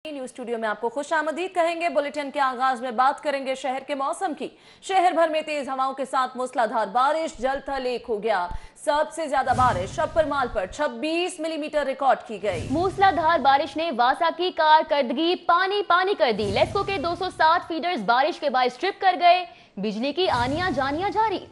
News studio में आपको खुश आमदीद कहेंगे। बुलेटिन के आगाज में बात करेंगे शहर के मौसम की। शहर भर में तेज हवाओं के साथ मूसलाधार बारिश, जल थल एक हो गया। सबसे ज्यादा बारिश अपर माल पर 26 मिलीमीटर रिकॉर्ड की गई। मूसलाधार बारिश ने वासा की कारकर्दगी पानी पानी कर दी। लेस्को के 260 फीडर्स बारिश के बाद स्ट्रिप कर गए। बिजली की आनियां जानियां जारी।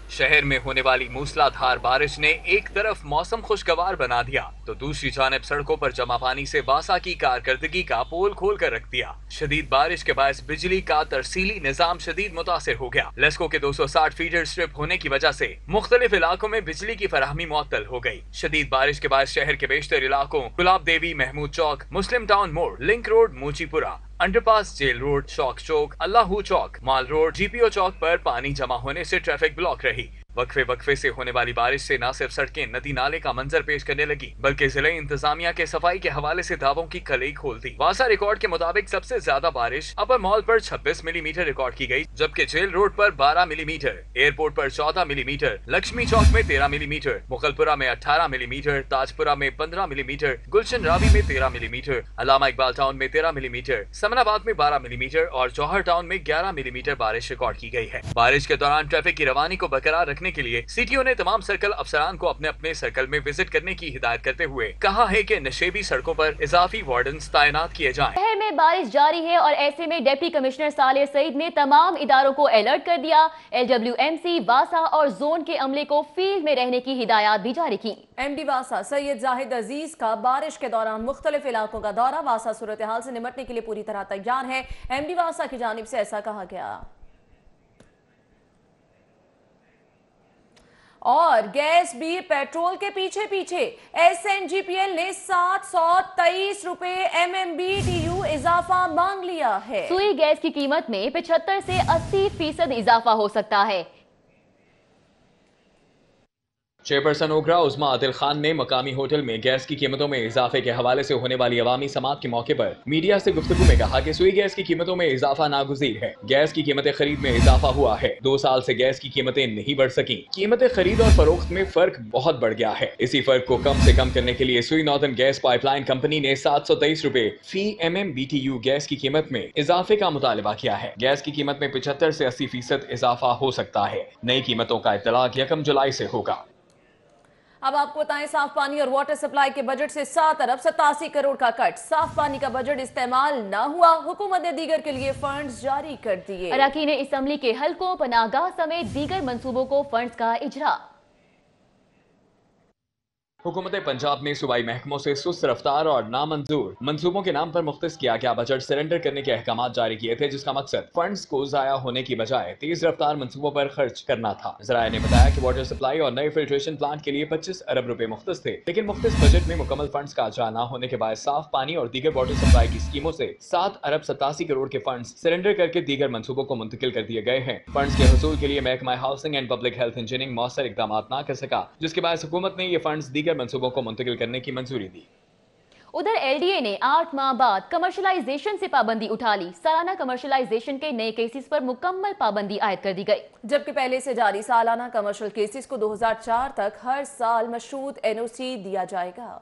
शहर में होने वाली मूसलाधार बारिश ने एक तरफ मौसम खुशगवार बना दिया तो दूसरी जानब सड़कों पर जमा पानी से वासा की कारकर्दगी का पोल खोल कर रख दिया। शदीद बारिश के बायस बिजली का तरसीली निजाम शदीद मुतासिर हो गया। लेस्को के 260 फीडर स्ट्रिप होने की वजह से मुख्तलिफ इलाकों में बिजली की फराहमी मुअत्तल हो गई। शदीद बारिश के बाद शहर के बेशतर इलाकों गुलाब देवी, महमूद चौक, मुस्लिम टाउन मोड़, Link Road, Moochipura, underpass, Jail Road, Shauq Chowk, Allahu Chowk, Mall Road, GPO Chowk पर पानी जमा होने से ट्रैफिक ब्लॉक रही। वक्फे से होने वाली बारिश से न सिर्फ सड़कें नदी नाले का मंजर पेश करने लगी बल्कि जिले इंतजामिया के सफाई के हवाले से दावों की कलई खोल दी। वासा रिकॉर्ड के मुताबिक सबसे ज्यादा बारिश अपर मॉल पर 26 मिलीमीटर रिकॉर्ड की गई, जबकि जेल रोड पर 12 मिलीमीटर, एयरपोर्ट पर 14 मिलीमीटर, लक्ष्मी चौक में 13 मिलीमीटर, मुगलपुरा में 18 मिलीमीटर, ताजपुरा में 15 मिलीमीटर, गुलशन रावी में 13 मिलीमीटर, अल्लामा इकबाल टाउन में 13 मिलीमीटर, समनाबाद में 12 मिलीमीटर और जौहर टाउन में 11 मिलीमीटर बारिश रिकॉर्ड की गई है। बारिश के दौरान ट्रैफिक की रवानी को बरकरार रखने के लिए सीटीओ ने तमाम सर्कल अफसरान को अपने अपने सर्कल में विजिट करने की हिदायत करते हुए कहा है कि नशेबी सड़कों पर इजाफी वार्डन्स तैनात किए जाएं। शहर में बारिश जारी है और ऐसे में डिप्टी कमिश्नर सालेह सईद ने तमाम इदारों को अलर्ट कर दिया। LWMC, वासा और जोन के अमले को फील्ड में रहने की हिदायत भी जारी की। MD वासा सैयद जाहिद अजीज का बारिश के दौरान मुख्तलिफ इलाकों का दौरा। वासा सूरत हाल से निपटने के लिए पूरी तरह तैयार है। MD वासा की जानिब से ऐसा कहा गया। और गैस भी पेट्रोल के पीछे पीछे। SNGPL ने 723 रुपए MMBTU इजाफा मांग लिया है। सुई गैस की कीमत में 75 से 80% इजाफा हो सकता है। चेयरपर्सन ओगरा उस्मा आदिल खान ने मकामी होटल में गैस की कीमतों में इजाफे के हवाले से होने वाली अवामी समात के मौके पर मीडिया से गुफ्तगू में कहा कि सुई गैस की कीमतों में इजाफा नागुज़ीर है। गैस की कीमतें खरीद में इजाफा हुआ है। 2 साल से गैस की कीमतें नहीं बढ़ सकी। कीमतें खरीद और फरोख्त में फर्क बहुत बढ़ गया है। इसी फर्क को कम से कम करने के लिए सुई नॉर्दर्न गैस पाइपलाइन कंपनी ने 723 रुपए फी MMBTU गैस की कीमत में इजाफे का मुतालबा किया है। गैस की कीमत में 75 से 80% इजाफा हो सकता है। नई कीमतों का इत्तलाक 1 जुलाई से होगा। अब आपको बताएं, साफ पानी और वाटर सप्लाई के बजट से 7 अरब 87 करोड़ का कट। साफ पानी का बजट इस्तेमाल न हुआ। हुकूमत ने दीगर के लिए फंड्स जारी कर दिए। अरकान असम्बली के हलकों, पनाहगाह समेत दीगर मंसूबों को फंड्स का इजरा। हुकूमत पंजाब ने सूबाई महकमों से सुस्त रफ्तार और नामंजूर मंसूबों के नाम पर मुख्तस किया गया बजट सरेंडर करने के अहकाम जारी किए थे, जिसका मकसद फंड्स को जाया होने की बजाय तेज रफ्तार मंसूबों पर खर्च करना था। ज़राए ने बताया कि वाटर सप्लाई और नए फिल्ट्रेशन प्लांट के लिए 25 अरब रुपए मुख्तस थे, लेकिन मुख्तस बजट में मुकम्मल फंड्स का अजरा न होने के बाद साफ पानी और दीगर वाटर सप्लाई की स्कीमों से 7 अरब 87 करोड़ के फंड्स सरेंडर करके दीगर मंसूबों को मुंतकिल कर दिए गए हैं। फंड्स के हसूल के लिए महकमा housing and public health engineering मौसर इकदाम न कर सका, जिसके बाद हुकूमत ने ये फंड्स दीगर मंसूबों को मुंतकिल करने की मंजूरी दी। उधर LDA ने 8 माह बाद कमर्शलाइजेशन से पाबंदी उठा ली। सालाना कमर्शलाइजेशन के नए केसेस पर मुकम्मल पाबंदी आयद कर दी गई, जबकि पहले से जारी सालाना कमर्शियल केसेस को 2004 तक हर साल मशरूत NOC दिया जाएगा।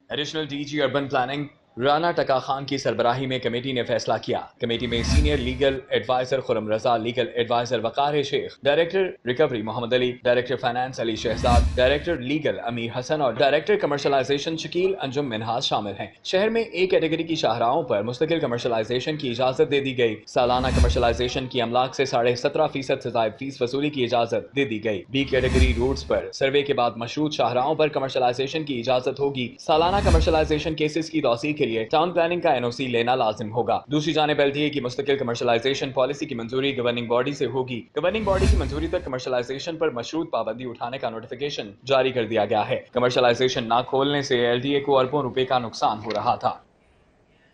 Additional DG urban planning Rana टका खान की सरबराही में कमेटी ने फैसला किया। कमेटी में senior legal adviser Khurram Raza, legal adviser Waqar Sheikh, director recovery Mohammad Ali, director finance Ali Shahzad, director legal Amir Hasan और डायरेक्टर कमर्शलाइजेशन शकील अंजुम मिनहाज शामिल हैं। शहर में A कैटेगरी की शाहराहों पर मुस्तकिल कमर्शलाइजेशन की इजाजत दे दी गई। सालाना कमर्शलाइजेशन की अमलाक से 17.5% से ज़ायद फीस वसूली की इजाजत दे दी गई। B कैटेगरी रोड्स पर सर्वे के बाद मशरूत शाहराहों पर कमर्शलाइजेशन की इजाजत होगी। सालाना कमर्शलाइजेशन केसेस की तौसीक के लिए टाउन प्लानिंग का NOC लेना लाजिम होगा। दूसरी जानिब LDA की मुस्तकिल कमर्शलाइजेशन पॉलिसी की मंजूरी गवर्निंग बॉडी से होगी। गवर्निंग बॉडी की मंजूरी तक कमर्शलाइजेशन पर मशरूत पाबंदी उठाने का नोटिफिकेशन जारी कर दिया गया है। कमर्शलाइजेशन न खोलने से LDA को अरबों रुपए का नुकसान हो रहा था।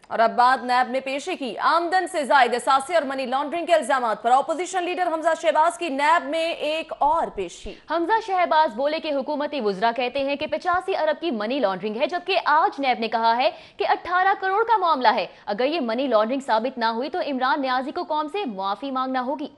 और अब बात नैब ने पेशी की आमदन से जायद असासे और मनी लॉन्ड्रिंग के इल्जामात पर। अपोजिशन लीडर हमजा शहबाज की नैब में एक और पेशी। हमजा शहबाज बोले कि हुकूमती वुज़रा कहते हैं कि 85 अरब की मनी लॉन्ड्रिंग है, जबकि आज नैब ने कहा है कि 18 करोड़ का मामला है। अगर ये मनी लॉन्ड्रिंग साबित ना हुई तो इमरान नियाजी को कौम से मुआफी मांगना होगी।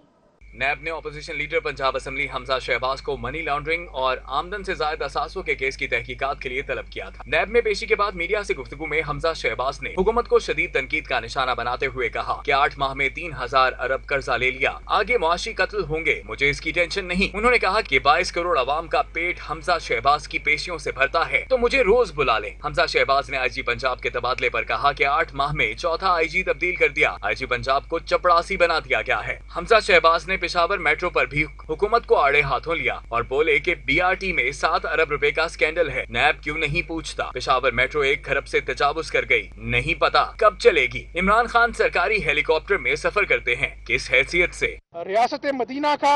नैब ने opposition leader Punjab assembly Hamza Shahbaz को मनी लॉन्ड्रिंग और आमदन से जायद असासों के केस की तहकीकात के लिए तलब किया था। नैब में पेशी के बाद मीडिया से गुफ्तगू में हमजा शहबाज ने हुकूमत को शदीद तनकीद का निशाना बनाते हुए कहा कि 8 माह में 3000 अरब कर्जा ले लिया, आगे मुआशी कत्ल होंगे, मुझे इसकी टेंशन नहीं। उन्होंने कहा कि 22 करोड़ अवाम का पेट हमजा शहबाज की पेशियों से भरता है तो मुझे रोज बुला ले। हमजा शहबाज ने आईजी पंजाब के तबादले पर कहा कि 8 माह में चौथा आईजी तब्दील कर दिया, आईजी पंजाब को चपड़ासी बना दिया गया है। हमजा शहबाज ने पेशावर मेट्रो पर भी हुकूमत को आड़े हाथों लिया और बोले कि बीआरटी में 7 अरब रुपए का स्कैंडल है, नैब क्यों नहीं पूछता। पेशावर मेट्रो 1 खरब से तजावुज कर गई, नहीं पता कब चलेगी। इमरान खान सरकारी हेलीकॉप्टर में सफर करते हैं, किस हैसियत से। रियासत मदीना का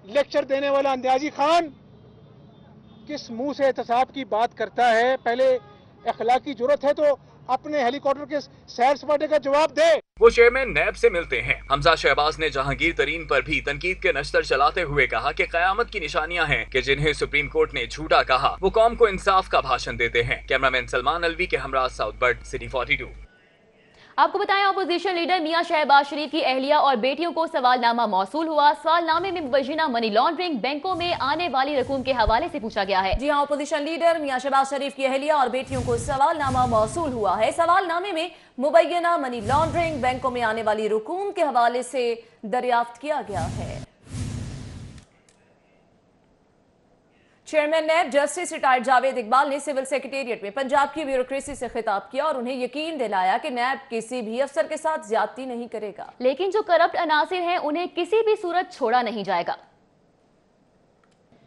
लेक्चर देने वाला अंदाजी खान किस मुंह से एहतसाब की बात करता है? पहले अखलाकी जुर्रत है तो अपने हेलीकॉप्टर के सैर सपाटे का जवाब दे। वो चेयरमैन नैब से मिलते हैं। हमजा शहबाज ने जहांगीर तरीन पर भी तनकीद के नश्तर चलाते हुए कहा कि कयामत की निशानियां हैं कि जिन्हें सुप्रीम कोर्ट ने झूठा कहा वो कौम को इंसाफ का भाषण देते हैं। कैमरामैन सलमान अलवी के हमरा साउथ बर्ड, सिटी 42। आपको बताएं, अपोजिशन लीडर मियां शहबाज शरीफ की अहलिया और बेटियों को सवालनामा मौसूल हुआ। सवालनामे में मुबैना मनी लॉन्ड्रिंग, बैंकों में आने वाली रकूम के हवाले से पूछा गया है। जी हां, अपोजिशन लीडर मियां शहबाज शरीफ की अहलिया और बेटियों को सवालनामा मौसूल हुआ है। सवालनामे में मुबैना मनी लॉन्ड्रिंग, बैंकों में आने वाली रकूम के हवाले से दरियाफ्त किया गया है। Chairman NAB justice retired Javed Iqbal ने सिविल सेक्रेटेरिएट में पंजाब की ब्यूरोक्रेसी से खिताब किया और उन्हें यकीन दिलाया कि नैब किसी भी अफसर के साथ ज्यादती नहीं करेगा, लेकिन जो करप्ट अनासिर हैं उन्हें किसी भी सूरत छोड़ा नहीं जाएगा।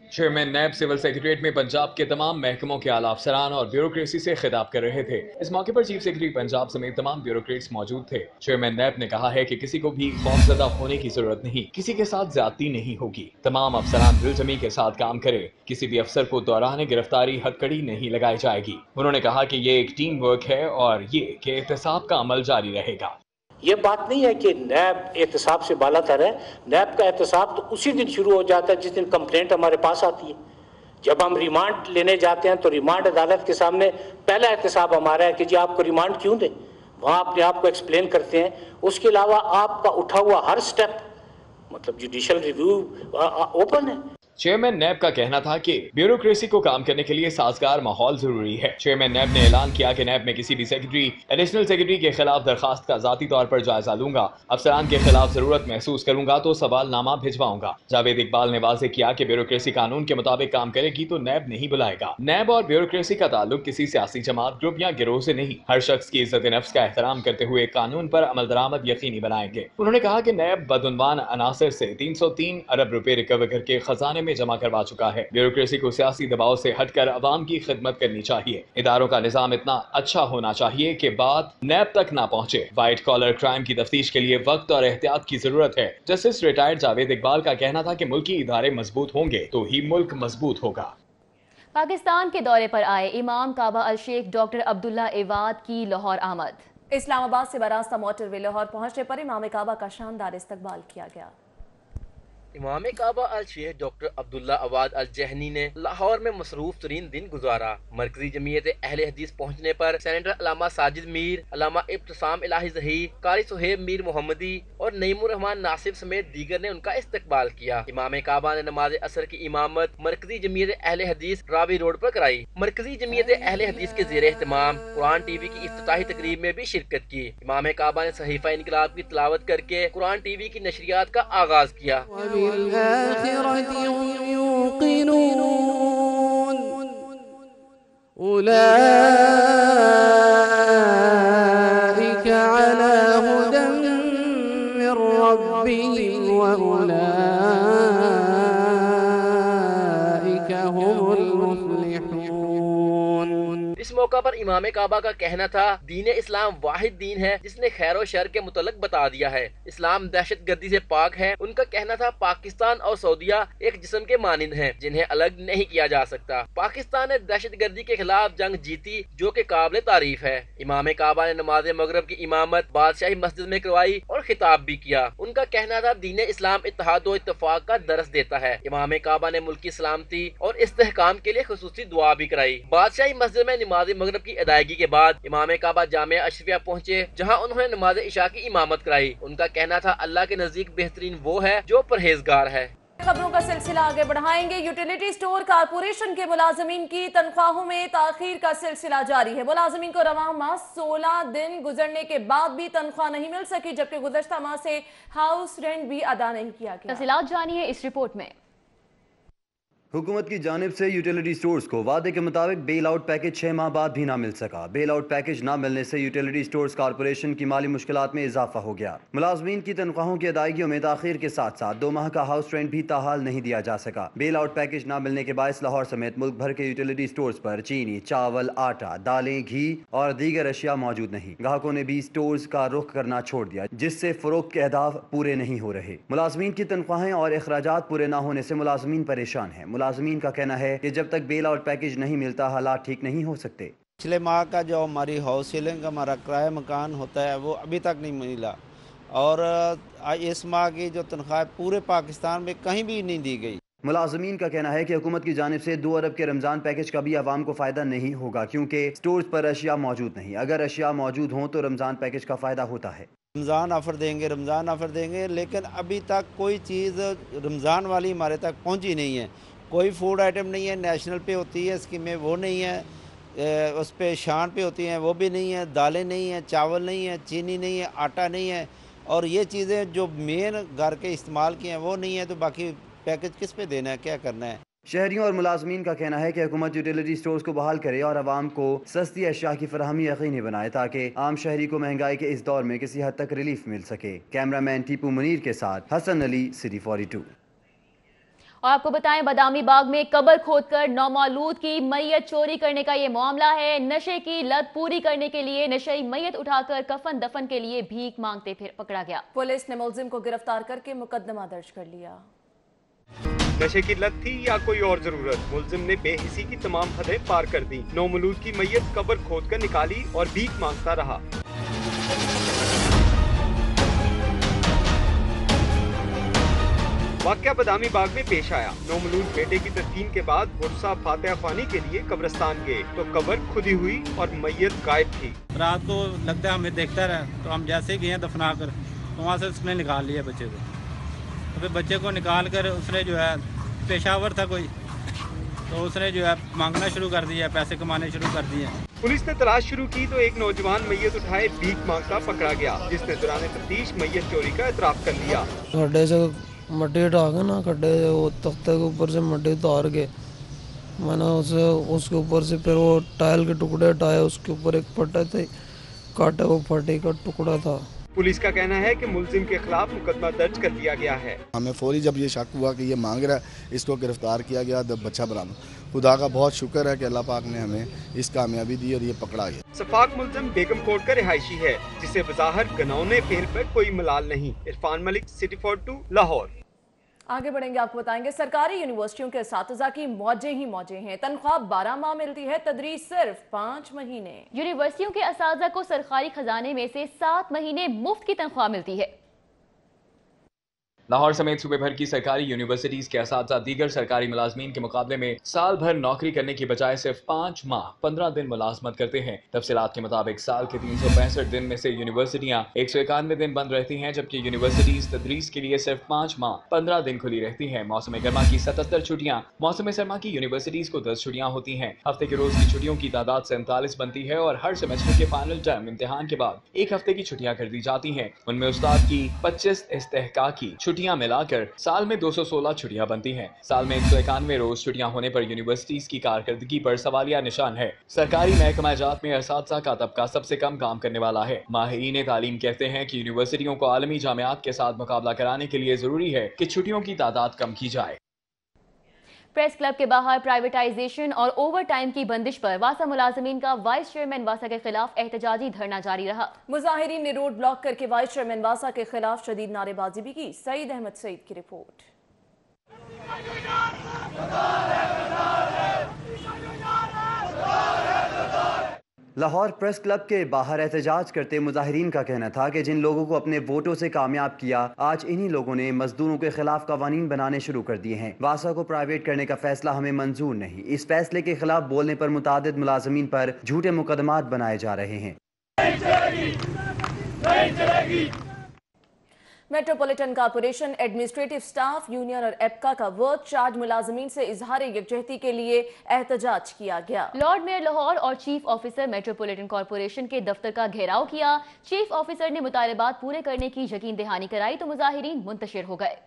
चेयरमैन नैब सिविल सेक्रेटेरिएट में पंजाब के तमाम महकमों के आला अफसरान और ब्यूरोक्रेसी से खिताब कर रहे थे। इस मौके पर चीफ सेक्रेटरी पंजाब समेत तमाम ब्यूरोक्रेट्स मौजूद थे। चेयरमैन नैब ने कहा है कि किसी को भी खौफजदा होने की जरूरत नहीं, किसी के साथ ज्यादती नहीं होगी। तमाम अफसरान दिलजमी के साथ काम करे, किसी भी अफसर को दौरान गिरफ्तारी हथकड़ी नहीं लगाई जाएगी। उन्होंने कहा कि ये एक टीम वर्क है और ये कि एहतसाब का अमल जारी रहेगा। ये बात नहीं है कि नैब एहतसाब से बालातर है। नैब का एहतसाब तो उसी दिन शुरू हो जाता है जिस दिन कंप्लेंट हमारे पास आती है। जब हम रिमांड लेने जाते हैं तो रिमांड अदालत के सामने पहला एहतसाब हमारा है कि जी आपको रिमांड क्यों दें, वहाँ अपने आप को एक्सप्लेन करते हैं। उसके अलावा आपका उठा हुआ हर स्टेप मतलब जुडिशियल रिव्यू ओपन है। चेयरमैन नैब का कहना था कि ब्यूरोक्रेसी को काम करने के लिए साजगार माहौल जरूरी है। चेयरमैन नैब ने ऐलान किया कि नैब में किसी भी सेक्रेटरी, एडिशनल सेक्रेटरी के खिलाफ दरखास्त का जाती तौर पर जायजा लूंगा, अफसरान के खिलाफ जरूरत महसूस करूंगा तो सवालनामा भिजवाऊंगा। जावेद इकबाल ने वाज़ेह किया कि ब्यूरोक्रेसी कानून के मुताबिक काम करेगी तो नैब नहीं बुलाएगा। नैब और ब्यूरोक्रेसी का ताल्लुक किसी सियासी जमात, ग्रुप या गिरोह से नहीं, हर शख्स की इज्जत नफ्स का एहतराम करते हुए कानून पर अमल दरामद यकीनी बनाएंगे। उन्होंने कहा कि नैब बदउनवान अनासर से 303 अरब रुपए रिकवर करके खजाने में जमा करवा चुका है। ब्यूरोक्रेसी को सियासी दबाव से हटकर अवाम की खिदमत करनी चाहिए। इदारों का निजाम इतना अच्छा होना चाहिए कि बात नैब तक ना पहुंचे। व्हाइट कॉलर क्राइम की तफ्तीश के लिए वक्त और एहतियात की जरूरत है। जस्टिस रिटायर्ड जावेद इकबाल का कहना था कि मुल्की इदारे मजबूत होंगे तो ही मुल्क मजबूत होगा। पाकिस्तान के दौरे पर आए इमाम काबा अल शेख डॉक्टर अब्दुल्ला एवाद की लाहौर आमद। इस्लामाबाद से बरास्ता मोटरवे लाहौर पहुंचने पर इमाम काबा का शानदार इस्तकबाल किया गया। इमाम काबा अल शेख डॉक्टर अब्दुल्ला अवाद अल जहनी ने लाहौर में मसरूफ तरीन दिन गुजारा। मरकजी जमीयत अहले हदीस पहुँचने पर सेनेटर अलामा साजिद मीर, अलामा इब्तिसाम इलाही ज़हीर, कारी सुहेब मीर मोहम्मदी और नईमुर रहमान नासिब समेत दीगर ने उनका इस्तकबाल किया। इमाम काबा ने नमाज असर की इमामत मरकजी जमीयत अहले हदीस रावी रोड पर कराई। मरकजी जमीयत अहले हदीस के ज़ेर एहतमाम कुरान टीवी की इफ्तिताही तकरीब में भी शिरकत की। इमाम काबा ने सहीफा इनकलाब की तिलावत करके कुरान टीवी की नशरियात का आगाज किया। بالآخرة هم يوقنون أولئك على هدى من ربهم وأولئك هم المفلحون। इस मौका पर इमाम काबा का कहना था, दीन इस्लाम वाहिद दीन है जिसने खैर और शर के मुतल्लक बता दिया है। इस्लाम दहशत गर्दी से पाक है। उनका कहना था, पाकिस्तान और सऊदीया एक जिस्म के मानिंद हैं जिन्हें अलग नहीं किया जा सकता। पाकिस्तान ने दहशत गर्दी के खिलाफ जंग जीती जो कि काबिल तारीफ है। इमाम काबा ने नमाज मगरब की इमामत बादशाही मस्जिद में करवाई और खिताब भी किया। उनका कहना था, दीन इस्लाम इत्तेहाद और इत्तेफाक का दरस देता है। इमाम काबा ने मुल्क की सलामती और इस्तेहकाम के लिए खुसूसी दुआ भी कराई। बादशाही मस्जिद में नमाज मगरब مغرب کی ادائیگی کے بعد امام کعبہ جامعہ اشرفیہ پہنچے، جہاں انہوں نے نماز عشاء کی امامت کرائی۔ ان کا کہنا تھا اللہ کے نزدیک بہترین وہ ہے جو پرہیزگار ہے۔ خبروں کا سلسلہ آگے بڑھائیں گے۔ یوٹیلیٹی سٹور کارپوریشن کے ملازمین کی تنخواہوں میں تاخیر کا سلسلہ جاری ہے۔ ملازمین کو رواں ماہ 16 دن گزرنے کے بعد بھی تنخواہ نہیں مل سکی، جبکہ گزشتہ ماہ سے ہاؤس رینٹ بھی ادا نہیں کیا گیا۔ تفصیلات جانیے اس رپورٹ میں۔ حکومت کی جانب سے یوٹیلیٹی سٹورز کو وعدے کے مطابق بیل آؤٹ پیکج 6 ماہ بعد بھی نہ مل سکا۔ بیل آؤٹ پیکج نہ ملنے سے یوٹیلیٹی سٹورز کارپوریشن کی مالی مشکلات میں اضافہ ہو گیا۔ ملازمین کی تنخواہوں کی ادائیگیوں میں تاخیر کے ساتھ ساتھ 2 ماہ کا ہاؤس رینٹ بھی تاحال نہیں دیا جا سکا۔ بیل آؤٹ پیکج نہ ملنے کے باعث لاہور سمیت ملک بھر کے یوٹیلیٹی سٹورز پر چینی، چاول، آٹا، دالیں، گھی اور دیگر اشیاء موجود نہیں۔ گاہکوں نے بھی سٹورز کا رخ کرنا چھوڑ دیا، جس سے فروخت کے اہداف پورے نہیں ہو رہے۔ ملازمین کی تنخواہیں اور اخراجات پورے نہ ہونے سے ملازمین پریشان ہیں۔ ملازمین کا کہنا ہے کہ جب تک بیل آؤٹ پیکج نہیں ملتا حالات ٹھیک نہیں ہو سکتے۔ پچھلے ماہ کا جو ہماری ہاؤس سیلنگ کا ہمارا کرایہ مکان ہوتا ہے وہ ابھی تک نہیں ملا، اور اس ماہ کی جو تنخواہ پورے پاکستان میں کہیں بھی نہیں دی گئی۔ ملازمین کا کہنا ہے کہ حکومت کی جانب سے 2 ارب کے رمضان پیکج کا بھی عوام کو فائدہ نہیں ہوگا، کیونکہ سٹورز پر اشیاء موجود نہیں۔ اگر اشیاء موجود ہوں تو رمضان پیکج کا فائدہ ہوتا ہے۔ رمضان آفر دیں گے، لیکن ابھی تک کوئی چیز رمضان والی ہمارے تک پہنچی نہیں ہے۔ کوئی فوڈ آئٹم نہیں ہے، نیشنل پہ ہوتی ہے اسکیمیں وہ نہیں ہے، اس پہ شان پہ ہوتی ہیں وہ بھی نہیں ہے، دالیں نہیں ہیں، چاول نہیں ہے، چینی نہیں ہے، آٹا نہیں ہے، اور یہ چیزیں جو مین گھر کے استعمال کی ہیں وہ نہیں ہیں، تو باقی پیکج کس پہ دینا ہے، کیا کرنا ہے؟ شہریوں اور ملازمین کا کہنا ہے کہ حکومت یوٹیلیٹی سٹورز کو بحال کرے اور عوام کو سستی اشیاء کی فراہمی یقینی بنائے تاکہ عام شہری کو مہنگائی کے اس دور میں کسی حد تک ریلیف مل سکے۔ کیمرہ مین ٹیپو منیر کے ساتھ حسن علی، سٹی 42۔ اور آپ کو بتائیں بادامی باغ میں قبر کھود کر نومولود کی میت چوری کرنے کا یہ معاملہ ہے۔ نشے کی لت پوری کرنے کے لیے نشئی میت اٹھا کر کفن دفن کے لیے بھیک مانگتے پھر پکڑا گیا۔ پولیس نے ملزم کو گرفتار کر کے مقدمہ درج کر لیا۔ نشے کی لت تھی یا کوئی اور ضرورت، ملزم نے بے حسی کی تمام حدیں پار کر دی۔ نومولود کی میت قبر کھود کر نکالی اور بھیک مانگتا رہا۔ واقعہ بادامی باغ میں پیش آیا۔ نومولود بیٹے کی تدفین کے بعد ورثہ فاتحہ خوانی کے لیے قبرستان گئے تو قبر کھدی ہوئی اور میت غائب تھی۔ رات کو لگتا ہے ہمیں دیکھتا رہا، تو ہم جیسے گئے دفنا کر تو وہاں سے اس نے نکال لیا بچے کو۔ تو پھر بچے کو نکال کر اس نے جو ہے پیشہ ور تھا کوئی، تو اس نے جو ہے مانگنا شروع کر دیا، پیسے کمانے شروع کر دیے۔ پولیس نے تلاش شروع کی تو ایک نوجوان میت اٹھائے بھیک مانگتا پکڑا گیا، جس نے دوران تفتیش میت چوری کا اعتراف کر لیا۔ کھڈے سے مٹی اٹھا کے نا، کھڈے وہ تختے کے اوپر سے مٹی اتار کے میں نے اس کے اوپر سے پھر وہ ٹائل کے ٹکڑے ہٹائے، اس کے اوپر ایک پھٹے تھے کاٹے، وہ پھٹی کا ٹکڑا تھا۔ پولیس کا کہنا ہے کہ ملزم کے خلاف مقدمہ درج کر لیا گیا ہے۔ ہمیں فوری جب یہ شک ہوا کہ یہ مانگ رہا ہے، اس کو گرفتار کیا گیا، بچہ برآمد۔ خدا کا بہت شکر ہے کہ اللہ پاک نے ہمیں اس کامیابی دی اور یہ پکڑا گیا۔ صفاق ملزم بیگم کوٹ کا رہائشی ہے، جسے بظاہر گنونے فعل پر کوئی ملال نہیں۔ عرفان ملک، سٹی 42، لاہور۔ آگے بڑھیں گے، آپ کو بتائیں گے سرکاری یونیورسٹیوں کے اساتذہ کی موجیں ہی موجیں ہیں۔ تنخواہ 12 ماہ ملتی ہے، تدریس صرف 5 مہینے۔ یونیورسٹیوں کے اساتذہ کو سرکاری خزانے میں سے 7 مہینے مفت کی تنخواہ ملتی ہے۔ لاہور سمیت صوبے بھر کی سرکاری یونیورسٹیز کے اساتذہ دیگر سرکاری ملازمین کے مقابلے میں سال بھر نوکری کرنے کی بجائے صرف 5 ماہ 15 دن ملازمت کرتے ہیں۔ تفصیلات کے مطابق سال کے 365 دن میں سے یونیورسٹیاں 191 دن بند رہتی ہیں، جبکہ یونیورسٹیز تدریس کے لیے صرف 5 ماہ 15 دن کھلی رہتی ہیں۔ موسم گرما کی 77 چھٹیاں، موسم سرما کی یونیورسٹیز کو 10 چھٹیاں ہوتی ہیں۔ ہفتے کے روز کی چھٹیوں کی تعداد 47 بنتی ہے اور ہر سیمسٹر کے فائنل ٹرم امتحان کے بعد 1 ہفتے کی چھٹیاں کر دی جاتی ہیں۔ ان میں استاد کی 25 استحقاقی چھٹیاں ملا کر سال میں 216 چھٹیاں بنتی ہیں۔ سال میں 191 روز چھٹیاں ہونے پر یونیورسٹیز کی کارکردگی پر سوالیہ نشان ہے۔ سرکاری محکمہ جات میں اساتذہ کا طبقہ سب سے کم کام کرنے والا ہے۔ ماہرین تعلیم کہتے ہیں کہ یونیورسٹیوں کو عالمی جامعات کے ساتھ مقابلہ کرانے کے لیے ضروری ہے کہ چھٹیوں کی تعداد کم کی جائے۔ پریس کلب کے باہر پرائیویٹائزیشن اور اوور ٹائم کی بندش پر واسا ملازمین کا وائس چیئرمین واسا کے خلاف احتجاجی دھرنا جاری رہا۔ مظاہرین نے روڈ بلاک کر کے وائس چیئرمین واسا کے خلاف شدید نعرے بازی بھی کی۔ سعید احمد سعید کی رپورٹ۔ लाहौर प्रेस क्लब के बाहर एहतजाज करते मुजाहिरीन का कहना था कि जिन लोगों को अपने वोटों से कामयाब किया, आज इन्हीं लोगों ने मजदूरों के खिलाफ कवानीन बनाने शुरू कर दिए हैं। वासा को प्राइवेट करने का फैसला हमें मंजूर नहीं। इस फैसले के खिलाफ बोलने पर मुतादिद मुलाजमीन पर झूठे मुकदमात बनाए जा रहे हैं। Metropolitan corporation administrative staff union और एप्का का वर्क चार्ज मुलाजमीन से इजहार यकजहती के लिए एहतजाज किया गया। लॉर्ड मेयर लाहौर और चीफ ऑफिसर मेट्रोपॉलिटन कॉरपोरेशन के दफ्तर का घेराव किया। चीफ ऑफिसर ने मुतालबात पूरे करने की यकीन दहानी कराई तो मुजाहिरीन मुंतशिर हो गए।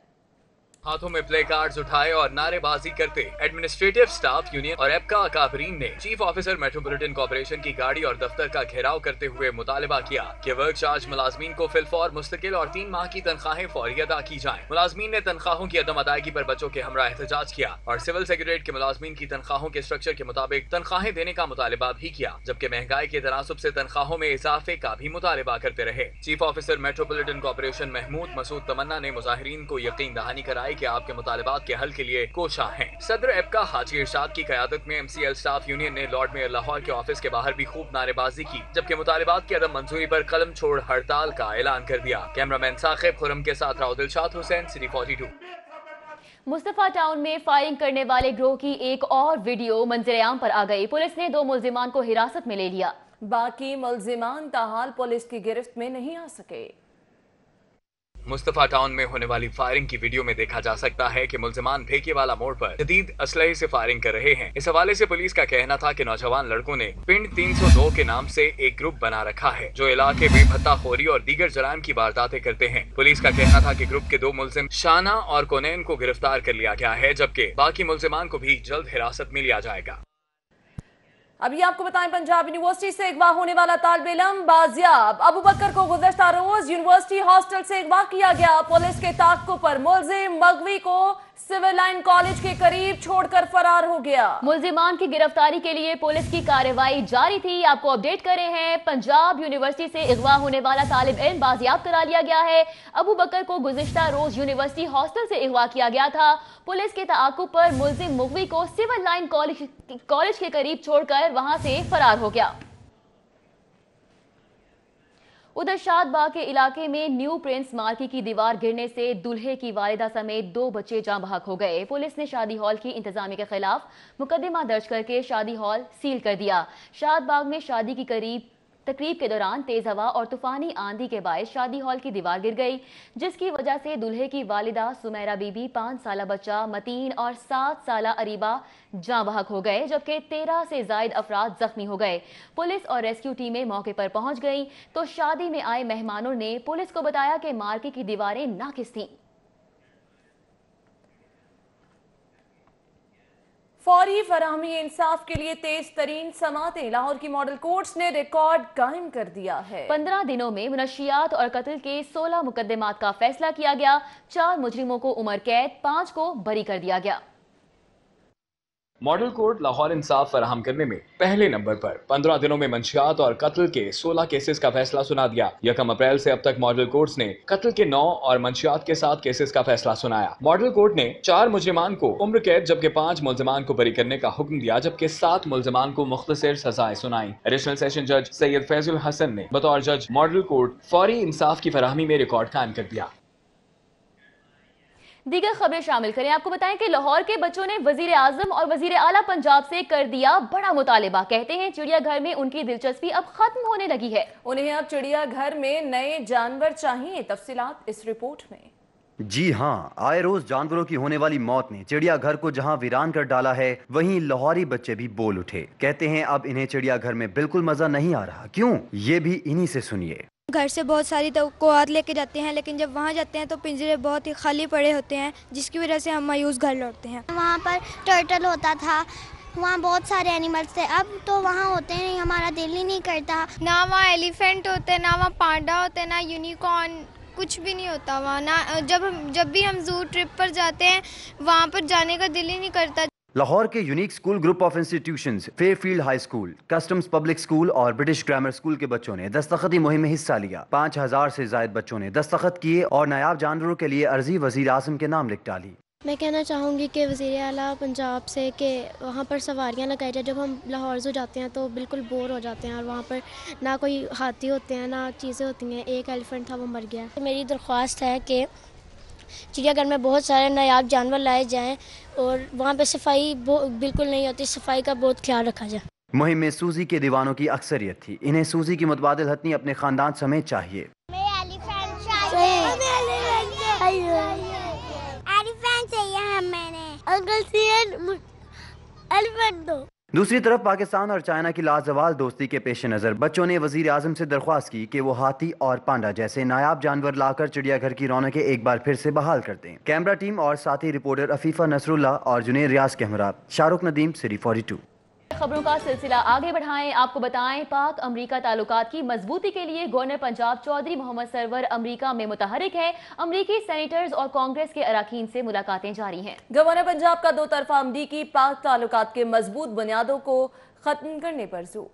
हाथों में प्ले कार्ड्स उठाए और नारेबाजी करते एडमिनिस्ट्रेटिव स्टाफ यूनियन और एप्का अकाबरीन ने चीफ ऑफिसर मेट्रोपॉलिटन कॉर्पोरेशन की गाड़ी और दफ्तर का घेराव करते हुए मुतालबा किया कि वर्क चार्ज मुलाजमीन को फिलफौर मुस्तकिल और 3 माह की तनख्वाहें फौरी अदा की जाएं। मुलाजमीन ने तनख्वाहों की अदम अदायगी पर बच्चों के हमरा एहतजाज किया और सिविल सेक्रेटरीट के मुलाजमीन की तनख्वाहों के स्ट्रक्चर के मुताबिक तनख्वाहें देने का मुतालबा भी किया, जबकि महंगाई के तनासुब से तनख्वाहों में इजाफे का भी मुतालबा करते रहे। Chief officer metropolitan corporation Mahmood Masood Tamanna ने मुजाहिरीन को यकीन दहानी कराई कि आपके मुतालबात के हल के लिए कोशा हैं। सदर एप्का हाजी इरशाद की क़यादत में MCL स्टाफ यूनियन ने लॉर्ड मेयर लाहौर के ऑफिस के बाहर भी खूब नारेबाजी की, जबकि मुतालबात की अदम मंजूरी पर कलम छोड़ हड़ताल का ऐलान कर दिया। कैमरामैन साकिब खुरम के साथ राव दिलशाद हुसैन, सिटी 42। मुस्तफा टाउन में फायरिंग करने वाले गिरोह की एक और वीडियो मंजर-ए-आम पर आ गई। पुलिस ने 2 मुल्जिमान को हिरासत में ले लिया। बाकी मुल्जिमान ताहाल पुलिस की गिरफ्त में नहीं आ सके। मुस्तफा टाउन में होने वाली फायरिंग की वीडियो में देखा जा सकता है कि मुल्जिमान भेकियावाला मोड़ पर जदीद असलहे से फायरिंग कर रहे हैं। इस हवाले से पुलिस का कहना था कि नौजवान लड़कों ने पिंड 302 के नाम से एक ग्रुप बना रखा है जो इलाके में भत्ताखोरी और दीगर जराइम की वारदातें करते हैं। पुलिस का कहना था कि ग्रुप के 2 मुल्जिम शाना और कोनैन को गिरफ्तार कर लिया गया है, जबकि बाकी मुल्जिमान को भी जल्द हिरासत में लिया जाएगा। अभी आपको बताएं, पंजाब यूनिवर्सिटी से अगवा होने वाला तालिब इल्म बाजियाब। अबू बकर को गुज़श्ता रोज यूनिवर्सिटी हॉस्टल से अगवा किया गया। पुलिस के ताक़ुब पर मुल्जिम मगवी को सिविल लाइन कॉलेज के करीब छोड़कर फरार हो गया। मुल्जिमान की गिरफ्तारी के लिए पुलिस की कार्रवाई जारी थी। आपको अपडेट कर रहे हैं, पंजाब यूनिवर्सिटी से अगवा होने वाला तालिब इल्म बाजियाब करा लिया गया है। अबू बकर को गुज़श्ता रोज यूनिवर्सिटी हॉस्टल से अगवा किया गया था। पुलिस के ताक़ुब पर मुल्जिम मगवी को सिविल लाइन कॉलेज के करीब छोड़कर वहां से फरार हो गया। उधर शादबाग के इलाके में न्यू प्रिंस मार्केट की दीवार गिरने से दूल्हे की वालिदा समेत 2 बच्चे जाँ बहक हो गए। पुलिस ने शादी हॉल की इंतजामिया के खिलाफ मुकदमा दर्ज करके शादी हॉल सील कर दिया। शादबाग में शादी की तकरीब के दौरान तेज हवा और तूफानी आंधी के बायस शादी हॉल की दीवार गिर गई, जिसकी वजह से दूल्हे की वालिदा सुमेरा बीबी, 5 साला बच्चा मतीन और 7 साला अरीबा जाँ बहक हो गए, जबकि 13 से जायद अफराद जख्मी हो गए। पुलिस और रेस्क्यू टीमें मौके पर पहुंच गईं तो शादी में आए मेहमानों ने पुलिस को बताया कि मार्केट की दीवारें नाकिस थीं। फौरी फराहमी इंसाफ के लिए तेज तरीन समातें। लाहौर की मॉडल कोर्ट्स ने रिकॉर्ड कायम कर दिया है। 15 दिनों में मुनशियात और कत्ल के 16 मुकदमात का फैसला किया गया। 4 मुजरिमों को उम्र कैद, 5 को बरी कर दिया गया। मॉडल कोर्ट लाहौर इंसाफ फराहम करने में पहले नंबर पर 15 दिनों में मंशियात और कत्ल के 16 केसेस का फैसला सुना दिया। 1 अप्रैल से अब तक मॉडल कोर्ट्स ने कत्ल के 9 और मंशियात के 7 केसेस का फैसला सुनाया। मॉडल कोर्ट ने 4 मुजरिमान को उम्र कैद जबकि 5 मुल्जिमान को बरी करने का हुक्म दिया, जबकि 7 मुल्जिमान को मुख्तसर सजाएं सुनाई। एडिशनल सेशन जज सैयद फैजुल हसन ने बतौर जज मॉडल कोर्ट फौरी इंसाफ की फराहमी में रिकॉर्ड कायम कर दिया। दीगर खबरें शामिल करें। आपको बताएं कि लाहौर के बच्चों ने वजीर आजम और वजीर आला पंजाब से कर दिया बड़ा मुतालिबा। कहते हैं चिड़ियाघर में उनकी दिलचस्पी अब खत्म होने लगी है। उन्हें अब चिड़ियाघर में नए जानवर चाहिए। तफसीलात इस रिपोर्ट में। जी हाँ, आए रोज जानवरों की होने वाली मौत ने चिड़ियाघर को जहां वीरान कर डाला है, वहीं लाहौरी बच्चे भी बोल उठे। कहते हैं अब इन्हें चिड़ियाघर में बिल्कुल मजा नहीं आ रहा। क्यों, ये भी इन्हीं से सुनिए। घर से बहुत सारी तवक्कुआत लेके जाते हैं, लेकिन जब वहाँ जाते हैं तो पिंजरे बहुत ही खाली पड़े होते हैं, जिसकी वजह से हम मायूस घर लौटते हैं। वहाँ पर टर्टल होता था, वहाँ बहुत सारे एनिमल्स थे, अब तो वहाँ होते नहीं, हमारा दिल ही नहीं करता। ना वहाँ एलिफेंट होते, ना वहाँ पांडा होते, ना यूनिकॉर्न, कुछ भी नहीं होता वहाँ ना। जब भी हम जू ट्रिप पर जाते हैं वहाँ पर जाने का दिल ही नहीं करता। लाहौर के unique school group of institutions, Fairfield high school, customs public school और ब्रिटिश ग्रामर स्कूल के बच्चों ने दस्तखती मुहिम में हिस्सा लिया। 5000 से ज्यादा बच्चों ने दस्तखत किए और नायाब जानवरों के लिए अर्जी वजीर आज़म के नाम लिख डाली। میں کہنا چاہوں گی کہ وزیر اعلیٰ پنجاب سے کہ وہاں پر سواریاں لگائی جائے. جب ہم لاہور سے جاتے ہیں تو بالکل بور ہو جاتے ہیں اور وہاں پر نہ کوئی ہاتھی ہوتے ہیں نہ چیزیں ہوتی ہیں. ایک ایلیفنٹ تھا وہ مر گیا. میری درخواست ہے کہ چڑیا گھر میں بہت سارے نایاب جانور لائے جائیں اور وہاں پہ صفائی بالکل نہیں ہوتی. صفائی کا بہت خیال رکھا جائے. مہم میں سوزی کے دیوانوں کی اکثریت تھی. انہیں سوزی کی متبادل ہتھنی اپنے خاندان سمیت چاہیے. دوسری طرف پاکستان اور چائنا کی لازوال دوستی کے پیش نظر بچوں نے وزیر اعظم سے درخواست کی کہ وہ ہاتھی اور پانڈا جیسے نایاب جانور لا کر چڑیا گھر کی رونقیں ایک بار پھر سے بحال کر دیں. کیمرہ ٹیم اور ساتھی رپورٹر عفیفہ نصر اللہ اور جنید ریاض کے ہمراہ شاہ رخ ندیم سری 42. خبروں کا سلسلہ آگے بڑھائیں. آپ کو بتائیں پاک امریکہ تعلقات کی مضبوطی کے لیے گورنر پنجاب چودھری محمد سرور امریکہ میں متحرک ہیں. امریکی سینیٹرز اور کانگریس کے اراکین سے ملاقاتیں جاری ہیں. گورنر پنجاب کا دو طرفہ امریکی پاک تعلقات کے مضبوط بنیادوں کو ختم کرنے پر زور.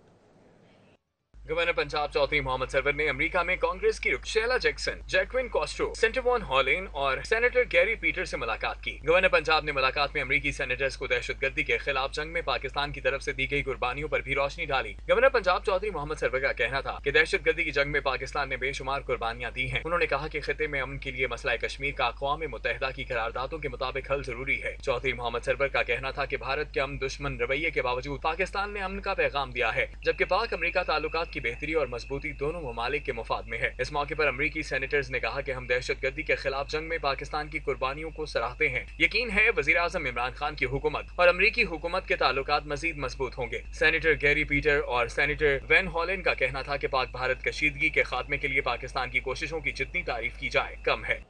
گورنر پنجاب چودھری محمد سرور نے امریکہ میں کانگریس کی شیلا جیکسن، جیکوین کاسٹرو، سینٹر وان ہالین اور سینیٹر گیری پیٹر سے ملاقات کی. گورنر پنجاب نے ملاقات میں امریکی سینیٹرز کو دہشت گردی کے خلاف جنگ میں پاکستان کی طرف سے دی گئی قربانیوں پر بھی روشنی ڈالی. گورنر پنجاب چودھری محمد سرور کا کہنا تھا کہ دہشت گردی کی جنگ میں پاکستان نے بے شمار قربانیاں دی ہیں. انہوں نے کہا کہ خطے میں امن کے لیے مسئلہ کشمیر کا اقوام متحدہ کی قراردادوں کے مطابق حل ضروری ہے. چودھری محمد سرور کا کہنا تھا کہ بھارت کے امن دشمن رویے کے باوجود پاکستان نے امن کا پیغام دیا ہے، جبکہ پاک امریکہ تعلقات کی بہتری اور مضبوطی دونوں ممالک کے مفاد میں ہے. اس موقع پر امریکی سینیٹرز نے کہا کہ ہم دہشت گردی کے خلاف جنگ میں پاکستان کی قربانیوں کو سراہتے ہیں. یقین ہے وزیر اعظم عمران خان کی حکومت اور امریکی حکومت کے تعلقات مزید مضبوط ہوں گے. سینیٹر گیری پیٹر اور سینیٹر وین ہالین کا کہنا تھا کہ پاک بھارت کشیدگی کے خاتمے کے لیے پاکستان کی کوششوں کی جتنی تعریف کی جائے کم ہے.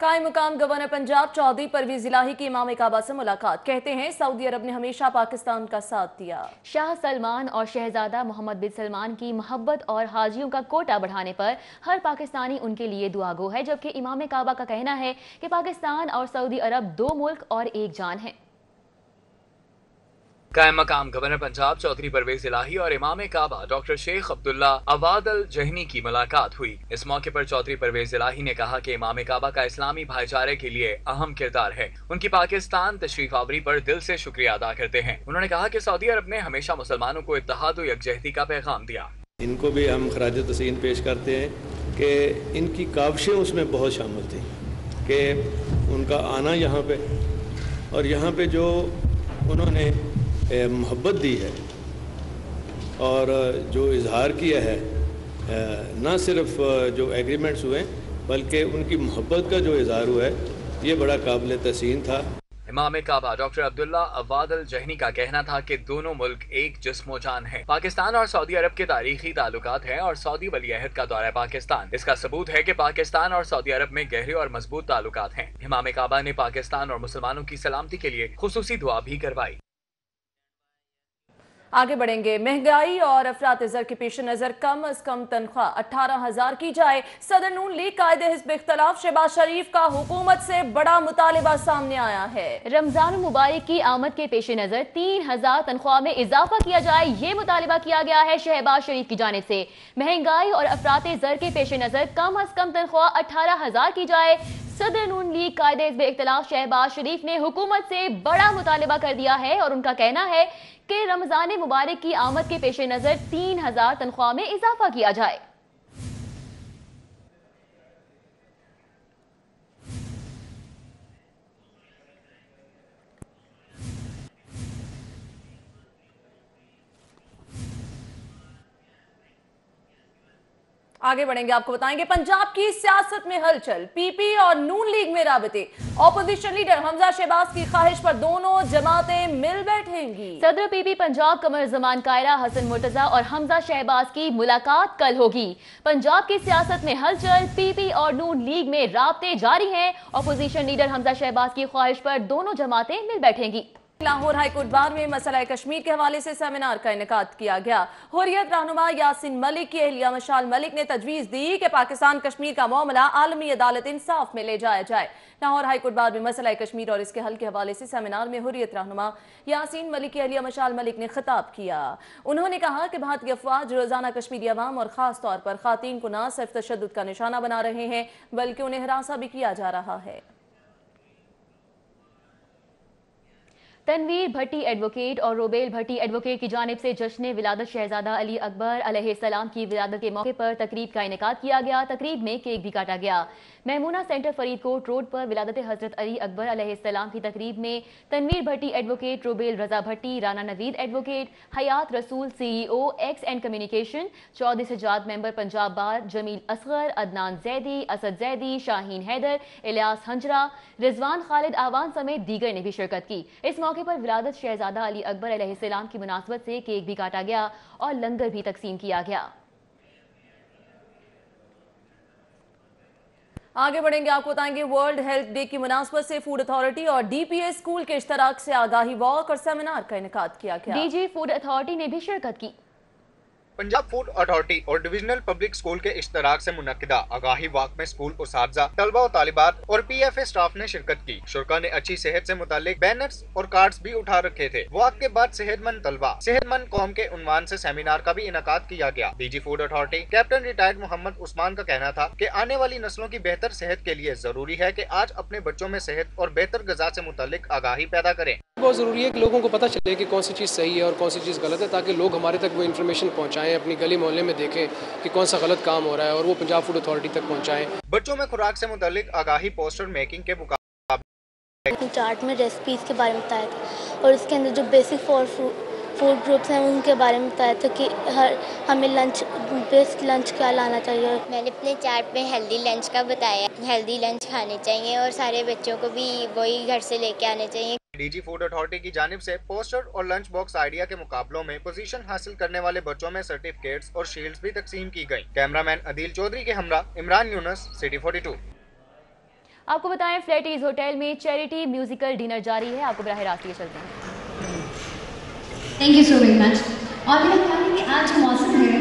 قائم مقام گورنر پنجاب چودھری پرویز الہی کی امام کعبہ سے ملاقات. کہتے ہیں سعودی عرب نے ہمیشہ پاکستان کا ساتھ دیا. شاہ سلمان اور شہزادہ محمد بن سلمان کی محبت اور حاجیوں کا کوٹا بڑھانے پر ہر پاکستانی ان کے لیے دعا گو ہے، جبکہ امام کعبہ کا کہنا ہے کہ پاکستان اور سعودی عرب دو ملک اور ایک جان ہیں. قائم مقام گورنر پنجاب چودھری پرویز الہی اور امام کعبہ ڈاکٹر شیخ عبداللہ عواد الجہنی کی ملاقات ہوئی. اس موقع پر چودھری پرویز الہی نے کہا کہ امام کعبہ کا اسلامی بھائی چارے کے لیے اہم کردار ہے. ان کی پاکستان تشریف آوری پر دل سے شکریہ ادا کرتے ہیں. انہوں نے کہا کہ سعودی عرب نے ہمیشہ مسلمانوں کو اتحاد و یکجہتی کا پیغام دیا. ان کو بھی ہم خراج تحسین پیش کرتے ہیں کہ ان کی کاوشیں اس میں بہت شامل تھیں کہ ان کا آنا یہاں پہ اور یہاں پہ جو انہوں نے محبت دی ہے اور جو اظہار کیا ہے، نہ صرف جو ایگریمنٹس ہوئے بلکہ ان کی محبت کا جو اظہار ہوا ہے، یہ بڑا قابل تحسین تھا. امام کعبہ ڈاکٹر عبداللہ عواد الجہنی کا کہنا تھا کہ دونوں ملک ایک جسم و جان ہیں. پاکستان اور سعودی عرب کے تاریخی تعلقات ہیں اور سعودی ولی عہد کا دورہ پاکستان اس کا ثبوت ہے کہ پاکستان اور سعودی عرب میں گہرے اور مضبوط تعلقات ہیں. امام کعبہ نے پاکستان اور مسلمانوں کی سلامتی کے لیے خصوصی دعا بھی کروائی. آگے بڑھیں گے. مہنگائی اور افراط زر کے پیش نظر کم از کم تنخواہ 18,000 کی جائے. صدر نون لیگ قائد حزب اختلاف شہباز شریف کا حکومت سے بڑا مطالبہ سامنے آیا ہے. رمضان المبارک کی آمد کے پیش نظر 3,000 تنخواہ میں اضافہ کیا جائے، یہ مطالبہ کیا گیا ہے شہباز شریف کی جانب سے. مہنگائی اور افراط زر کے پیش نظر کم از کم تنخواہ 18,000 کی جائے. صدر نون لیگ قائد حزب اختلاف شہباز شریف نے حکومت سے بڑا مطالبہ کر دیا ہے اور ان کا کہنا ہے کہ رمضان مبارک کی آمد کے پیش نظر 3,000 تنخواہ میں اضافہ کیا جائے. آگے بڑھیں گے. آپ کو بتائیں گے پنجاب کی سیاست میں ہلچل، پی پی اور نون لیگ میں رابطے. اپوزیشن لیڈر حمزہ شہباز کی خواہش پر دونوں جماعتیں مل بیٹھیں گی. صدر پی پی پنجاب قمر زمان کائرہ حسن مرتضی اور حمزہ شہباز کی ملاقات کل ہوگی. پنجاب کی سیاست میں ہلچل، پی پی اور نون لیگ میں رابطے جاری ہیں. اپوزیشن لیڈر حمزہ شہباز کی خواہش پر دونوں جماعتیں مل بیٹھیں گی. لاہور ہائی کورٹ بار میں مسئلہ کشمیر کے حوالے سے سیمینار کا انعقاد کیا گیا. حریت رہنما یاسین ملک کی اہلیہ مشال ملک نے تجویز دی کہ پاکستان کشمیر کا معاملہ عالمی عدالت انصاف میں لے جایا جائے. لاہور ہائی کورٹ بار میں مسئلہ کشمیر اور اس کے حل کے حوالے سے سیمینار میں حریت رہنما یاسین ملک کی اہلیہ مشال ملک نے خطاب کیا. انہوں نے کہا کہ بھارتی افواج روزانہ کشمیری عوام اور خاص طور پر خواتین کو نہ صرف تشدد کا نشانہ بنا رہے ہیں بلکہ انہیں ہراساں بھی کیا جا رہا ہے. तनवीर भट्टी एडवोकेट और रोबेल भट्टी एडवोकेट की जानिब से जश्न विलादत शहजादा अली अकबर अलैहिस्सलाम की विलादत के मौके पर तकरीब का इनेकाद किया गया। तकरीब में केक भी काटा गया। महमूना सेंटर फरीदकोट रोड पर विलादत हजरत अली अकबर अलैहिस्सलाम की तकरीब में Tanveer Bhatti advocate, Robel Raza Bhatti, Rana Naveed advocate, Hayat Rasool CEO X and communication, Chaudhry Sajjad member Punjab bar, Jameel Asghar, Adnan Zaidi, Asad Zaidi, Shaheen Haider, Ilyas Hanjra, Rizwan Khalid Awan समेत दीगर ने भी शिरकत की। इस मौके पर विलादत शहजादा अली अकबर अलैहिस्सलाम की मुनासबत से केक भी काटा गया और लंगर भी तकसीम किया गया। आगे बढ़ेंगे, आपको बताएंगे वर्ल्ड हेल्थ डे की मुनासबत से फूड अथॉरिटी और DPS स्कूल के इश्तराक से आगाही वॉक और सेमिनार का इनेकाद किया गया। DG फूड अथॉरिटी ने भी शिरकत की। पंजाब फूड अथॉरिटी और डिविजनल पब्लिक स्कूल के इश्तराक से मुनक्किदा आगाही वाक में स्कूल उस्ताज़ा, तलबा और तालिबात और PFA स्टाफ ने शिरकत की। शुरका ने अच्छी सेहत से मुतालिक बैनर्स और कार्ड्स भी उठा रखे थे। वाक के बाद सेहतमंद तलबा सेहतमंद कौम के उन्वान से सेमिनार का भी इनेकाद किया गया। DG food authority captain retired Mohammad Usman का कहना था कि आने वाली नस्लों की बेहतर सेहत के लिए जरूरी है कि आज अपने बच्चों में सेहत और बेहतर ग़िज़ा से मुतालिक आगाही पैदा करें। बहुत ज़रूरी है कि लोगों को पता चले कि कौन सी चीज़ सही है और कौन सी चीज़ गलत है, ताकि लोग हमारे तक वो इन्फॉर्मेशन पहुंचाएं, अपनी गली मोहल्ले में देखें कि कौन सा गलत काम हो रहा है और वो पंजाब फूड अथॉरिटी तक पहुंचाएं। बच्चों में खुराक से मुतालिक आगाही पोस्टर मेकिंग के मुकाबले चार्ट में रेसिपीज़ के बारे में बताया था और उसके अंदर जो बेसिक फूड ग्रुप्स हैं उनके बारे में बताया था कि हमें बेस्ट लंच क्या लाना चाहिए। मैंने अपने चार्ट में हेल्दी लंच का बताया, हेल्दी लंच खाने चाहिए और सारे बच्चों को भी वही घर से लेके आने चाहिए। DG फूड अथॉरिटी की जानिब से पोस्टर और लंच बॉक्स आइडिया के मुकाबलों में पोजीशन हासिल करने वाले बच्चों में सर्टिफिकेट्स और शील्ड्स भी तकसीम की गई। कैमरामैन अदील चौधरी के हमरा इमरान यूनुस, सिटी 42। आपको बताएं फ्लैटीज होटल में चैरिटी म्यूजिकल डिनर जारी है। आपको बराह रास्त चलते हैं। Thank you so very much. और मेरा ख्याल है कि आज मौसम है,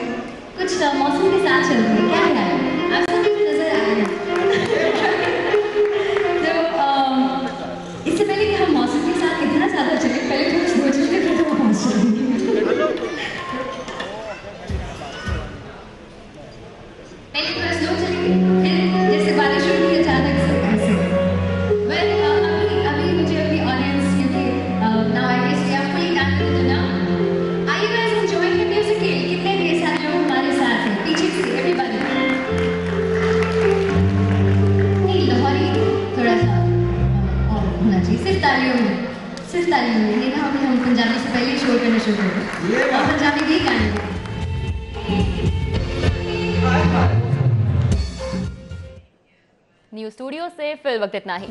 कुछ मौसम के साथ चलते हैं। क्या ख्याल है? आप सभी को नजर आ रहे हैं। तो इससे पहले कि हम मौसम के साथ इतना ज़्यादा चले, पहले थोड़ा सोच लेते हैं तो पहुँच जाएंगे। पहले थोड़ा स्लो चलेंगे, फिर जैसे बारिश शुरू हुई अचानक से ऐसे। अभी मुझे अपनी ऑडियंस, क्योंकि now I guess we are fully done with the now. Are you guys enjoying the music? कितने ढेर सारे लोग हमारे साथ हैं, पीछे से एवरीबॉडी। नहीं, लाहौरी थोड़ा सा और होना चाहिए, सिर्फ तालियों में, सिर्फ तालियों में। नहीं ना, अभी हम पंजाबी से पहले शो करना शुरू करें और पंजाबी भी गाने। न्यूज़ स्टूडियो से फिल वक्त इतना ही।